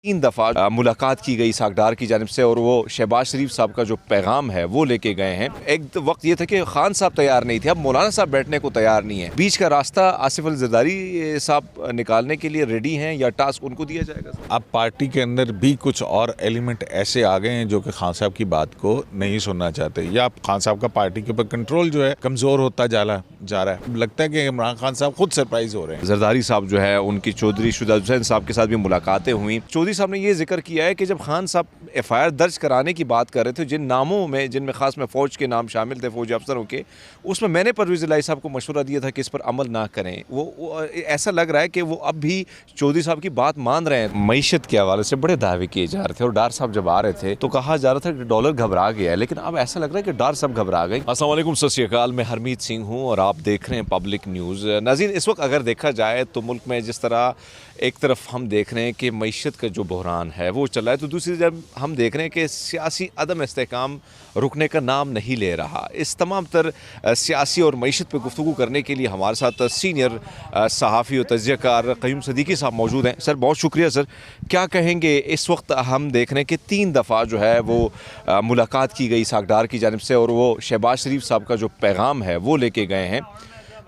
3 दफ़ा मुलाकात की गई सागदार की जानिब से और वो शहबाज शरीफ साहब का जो पैगाम है वो लेके गए हैं। एक वक्त ये था कि खान साहब तैयार नहीं थे, अब मौलाना साहब बैठने को तैयार नहीं है। बीच का रास्ता आसिफ अली जरदारी साहब निकालने के लिए रेडी हैं या टास्क उनको दिया जाएगा? अब पार्टी के अंदर भी कुछ और एलिमेंट ऐसे आ गए हैं जो कि खान साहब की बात को नहीं सुनना चाहते, या खान साहब का पार्टी के ऊपर कंट्रोल जो है कमज़ोर होता जा रहा है। लगता है कि इमरान खान साहब खुद सरप्राइज हो रहे हैं। जरदारी साहब जो है उनकी चौधरी शुजा हुसैन साहब के साथ भी मुलाकातें हुई। चौधरी साहब ने ये जिक्र किया है कि जब खान साहब FIR दर्ज कराने की बात कर रहे थे, जिन नामों में जिनमें खास में फ़ौज के नाम शामिल थे, फ़ौजी अफसरों के, उसमें मैंने परवेज़ इलाही साहब को मशवरा दिया था कि इस पर अमल ना करें। वो ऐसा लग रहा है कि वो अब भी चौधरी साहब की बात मान रहे हैं। मईशत के हवाले से बड़े दावे किए जा रहे थे और डार साहब जब आ रहे थे तो कहा जा रहा था कि डॉलर घबरा गया है, लेकिन अब ऐसा लग रहा है कि डार साहब घबरा गए। अस्सलाम वालेकुम, सत श्री अकाल, मैं हरमीत सिंह हूँ और आप देख रहे हैं पब्लिक न्यूज़। नाज़रीन, इस वक्त अगर देखा जाए तो मुल्क में जिस तरह एक तरफ हम देख रहे हैं कि मईशत का जो बहरान है वो चला है, तो दूसरी जब हम देख रहे हैं कि सियासी अदम इस्तेहकाम रुकने का नाम नहीं ले रहा। इस तमाम तर सियासी और मईशत पर गुफ्तगू करने के लिए हमारे साथ सीनियर सहाफ़ी और तज्ज़ियाकार क़य्यूम सदीकी साहब मौजूद हैं। सर, बहुत शुक्रिया। सर, क्या कहेंगे? इस वक्त हम देख रहे हैं कि 3 दफ़ा जो है वो मुलाकात की गई सागदार की जानिब से और वो शहबाज शरीफ साहब का जो पैगाम है वो लेके गए हैं।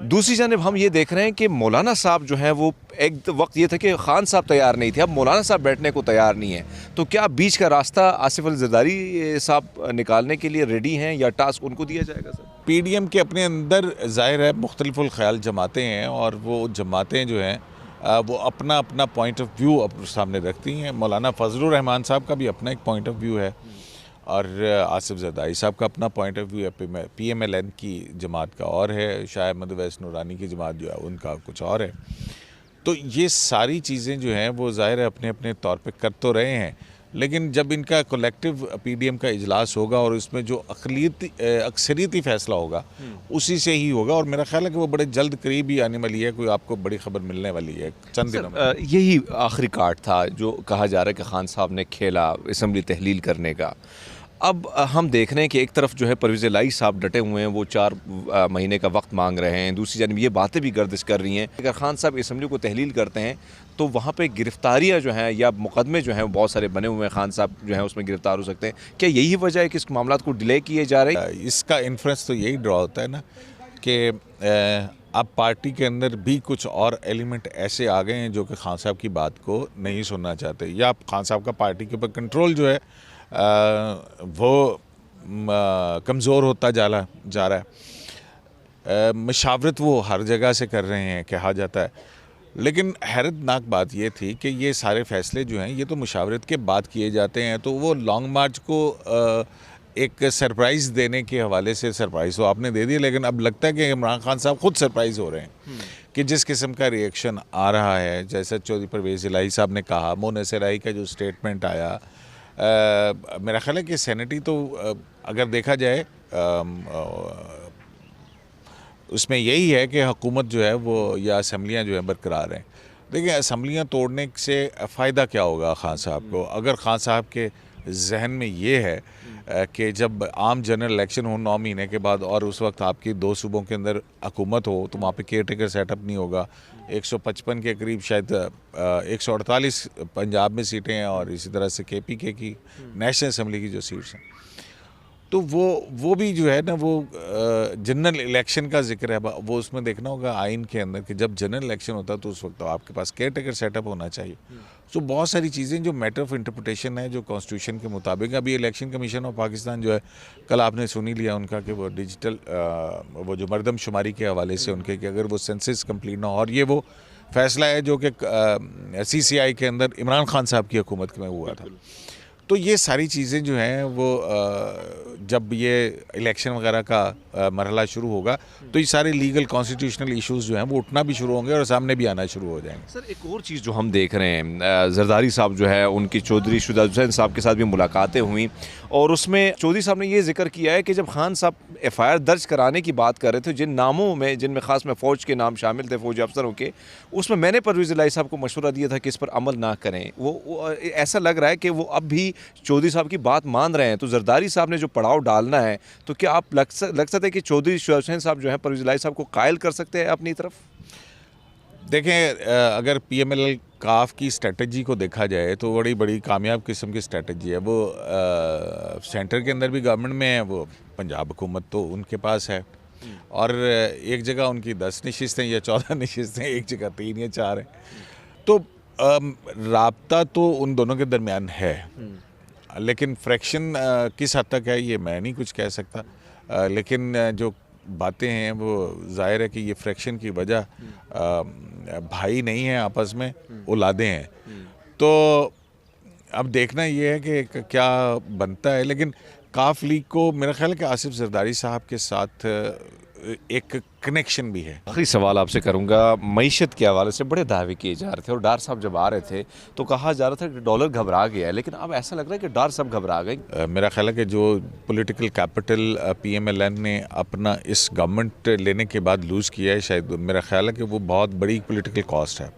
दूसरी जानिब हम ये देख रहे हैं कि मौलाना साहब जो हैं वो एक वक्त ये था कि खान साहब तैयार नहीं थे, अब मौलाना साहब बैठने को तैयार नहीं है। तो क्या बीच का रास्ता आसिफ अली जरदारी साहब निकालने के लिए रेडी हैं या टास्क उनको दिया जाएगा? सर, PDM के अपने अंदर ज़ाहिर है मुख्तलिफ़ुल ख़याल जमातें हैं और वो जमातें जो हैं वो अपना अपना पॉइंट ऑफ व्यू अपने सामने रखती हैं। मौलाना फजलुर रहमान साहब का भी अपना एक पॉइंट ऑफ व्यू है और आसिफ जरदारी साहब का अपना पॉइंट ऑफ व्यू है। PMLN की जमात का और है, शाह अहमद अवैस नूरानी की जमात जो है उनका कुछ और है। तो ये सारी चीज़ें जो हैं वो ज़ाहिर है अपने अपने तौर पे कर तो रहे हैं, लेकिन जब इनका कलेक्टिव PDM का इजलास होगा और उसमें जो अक्सरियती फ़ैसला होगा उसी से ही होगा, और मेरा ख्याल है कि वो बड़े जल्द करीब ही आने वाली है। कोई आपको बड़ी खबर मिलने वाली है चंद दिनों में। यही आखिरी कार्ड था जो कहा जा रहा है कि खान साहब ने खेला असम्बली तहलील करने का। अब हम देख रहे हैं कि एक तरफ जो है परवेज़ इलाही साहब डटे हुए हैं, वो 4 महीने का वक्त मांग रहे हैं। दूसरी जानिब ये बातें भी गर्दिश कर रही हैं अगर खान साहब असम्बली को तहलील करते हैं तो वहाँ पे गिरफ्तारियाँ जो हैं या मुकदमे जो हैं वो बहुत सारे बने हुए हैं, खान साहब जो हैं उसमें गिरफ्तार हो सकते हैं। क्या यही वजह है कि इस मामला को डिले किए जा रहे हैं? इसका इन्फ्रेंस तो यही ड्रॉ होता है ना कि अब पार्टी के अंदर भी कुछ और एलिमेंट ऐसे आ गए हैं जो कि खान साहब की बात को नहीं सुनना चाहते, या खान साहब का पार्टी के ऊपर कंट्रोल जो है वो कमज़ोर होता जा रहा है। मशावरत वो हर जगह से कर रहे हैं कहा जाता है, लेकिन हैरतनाक बात ये थी कि ये सारे फ़ैसले जो हैं ये तो मुशावरत के बाद किए जाते हैं, तो वो लॉन्ग मार्च को एक सरप्राइज़ देने के हवाले से सरप्राइज़ तो आपने दे दिया, लेकिन अब लगता है कि इमरान खान साहब खुद सरप्राइज़ हो रहे हैं कि जिस किस्म का रिएक्शन आ रहा है। जैसे चौधरी परवेज़ इलाही साहब ने कहा, मोनस इलाही का जो स्टेटमेंट आया, मेरा ख्याल है कि सैनिटी तो अगर देखा जाए उसमें यही है कि हुकूमत जो है वो या असम्बलियाँ जो है बरकरार हैं। देखिए, असम्बलियाँ तोड़ने से फ़ायदा क्या होगा खान साहब को? अगर खान साहब के जहन में ये है कि जब आम जनरल इलेक्शन हो 9 महीने के बाद और उस वक्त आपकी 2 सूबों के अंदर हुकूमत हो तो वहाँ पे केयर टेकर सेटअप नहीं होगा। 155 के करीब शायद 148 पंजाब में सीटें हैं और इसी तरह से KPK की नेशनल असम्बली की जो सीट्स हैं, तो वो भी जो है ना वो जनरल इलेक्शन का जिक्र है, वो उसमें देखना होगा आइन के अंदर कि जब जनरल इलेक्शन होता है तो उस वक्त तो आपके पास केयर टेकर सेटअप होना चाहिए। तो बहुत सारी चीज़ें जो मैटर ऑफ इंटरप्रिटेशन है जो कॉन्स्टिट्यूशन के मुताबिक। अभी इलेक्शन कमीशन ऑफ पाकिस्तान जो है, कल आपने सुनी लिया उनका कि वो डिजिटल वो जो मरदमशुमारी के हवाले से उनके कि अगर वो सेंसस कंप्लीट ना हो, और ये वो फैसला है जो कि CCI के अंदर इमरान खान साहब की हुकूमत में हुआ था। तो ये सारी चीज़ें जो हैं वो जब ये इलेक्शन वगैरह का मरहला शुरू होगा तो ये सारे लीगल कॉन्स्टिट्यूशनल इश्यूज़ जो हैं वो उठना भी शुरू होंगे और सामने भी आना शुरू हो जाएंगे। सर, एक और चीज़ जो हम देख रहे हैं, जरदारी साहब जो है उनकी चौधरी शुजा हुसैन साहब के साथ भी मुलाकातें हुई और उसमें चौधरी साहब ने ये जिक्र किया है कि जब खान साहब FIR दर्ज कराने की बात कर रहे थे, जिन नामों में जिनमें खास में फ़ौज के नाम शामिल थे, फ़ौजी अफसरों के, उसमें मैंने परवेज़ इलाही साहब को मशवरा दिया था कि इस पर अमल ना करें। वो ऐसा लग रहा है कि वो अब भी चौधरी साहब की बात मान रहे हैं। तो जरदारी साहब ने जो पड़ाव डालना है, तो क्या आप लग सकते हैं कि चौधरी शुजा हुसैन साहब जो है परवेज़ इलाही साहब को कायल कर सकते हैं अपनी तरफ? देखें, अगर काफ की स्ट्रेटजी को देखा जाए तो बड़ी बड़ी कामयाब किस्म की स्ट्रेटजी है वो। सेंटर के अंदर भी गवर्नमेंट में है, वो पंजाब हुकूमत तो उनके पास है, और एक जगह उनकी 10 नशिस्तें या 14 नशिस्तें, एक जगह 3 या 4 हैं। तो राब्ता तो उन दोनों के दरमियान है, लेकिन फ्रैक्शन किस हद तक है ये मैं नहीं कुछ कह सकता। लेकिन जो बातें हैं वो जाहिर है कि ये फ्रैक्शन की वजह भाई नहीं है आपस में, औलादें हैं। तो अब देखना ये है कि क्या बनता है। लेकिन काफ लीग को मेरा ख्याल है कि आसिफ जरदारी साहब के साथ एक कनेक्शन भी है। आखिरी सवाल आपसे करूंगा, मईशत के हवाले से बड़े दावे किए जा रहे थे, और डार साहब जब आ रहे थे तो कहा जा रहा था कि डॉलर घबरा गया है, लेकिन अब ऐसा लग रहा है कि डार साहब घबरा गए। मेरा ख्याल है कि जो पॉलिटिकल कैपिटल PMLN ने अपना इस गवर्नमेंट लेने के बाद लूज़ किया है, शायद मेरा ख्याल है कि वो बहुत बड़ी पॉलिटिकल कॉस्ट है,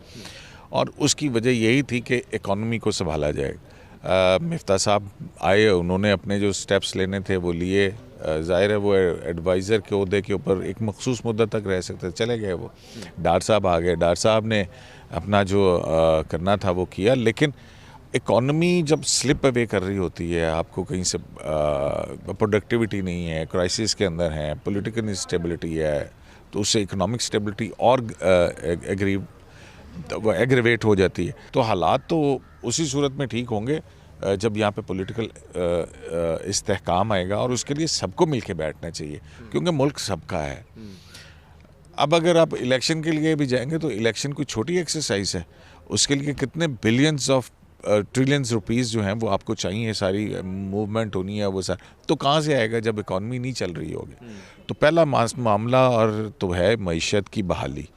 और उसकी वजह यही थी कि इकॉनमी को संभाला जाए। मिफ्ता साहब आए, उन्होंने अपने जो स्टेप्स लेने थे वो लिए। ज़ाहिर है वो एडवाइज़र के ओहदे के ऊपर एक मखसूस मुद्दत तक रह सकते, चले गए वो। डार साहब आ गए, डार साहब ने अपना जो करना था वो किया। लेकिन इकॉनमी जब स्लिप अवे कर रही होती है, आपको कहीं से प्रोडक्टिविटी नहीं है, क्राइसिस के अंदर है, पॉलिटिकल इंस्टेबिलिटी है, तो उससे इकोनॉमिक स्टेबिलिटी और एग्रीवेट हो जाती है। तो हालात तो उसी सूरत में ठीक होंगे जब यहाँ पे पॉलिटिकल इस्तेहकाम आएगा, और उसके लिए सबको मिलके बैठना चाहिए, क्योंकि मुल्क सबका है। अब अगर आप इलेक्शन के लिए भी जाएंगे तो इलेक्शन कोई छोटी एक्सरसाइज है, उसके लिए कितने बिलियंस ऑफ ट्रिलियंस रुपीस जो हैं वो आपको चाहिए, सारी मूवमेंट होनी है वो सारा, तो कहाँ से आएगा जब इकॉनमी नहीं चल रही होगी। तो पहला मामला और तो है मईशत की बहाली,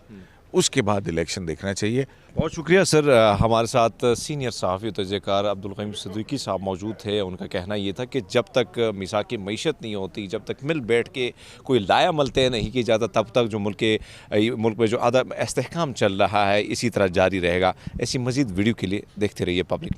उसके बाद इलेक्शन देखना चाहिए। बहुत शुक्रिया सर। हमारे साथ सीनियर सहाफ़ी तजज़ियाकार अब्दुल क़य्यूम सिद्दीकी साहब मौजूद थे। उनका कहना ये था कि जब तक मिसाक़ मईशत नहीं होती, जब तक मिल बैठ के कोई लाया मल तय नहीं किया जाता, तब तक जो मुल्क में जो अदम इस्तेहकाम चल रहा है इसी तरह जारी रहेगा। ऐसी मज़ीद वीडियो के लिए देखते रहिए पब्लिक न्यूज़।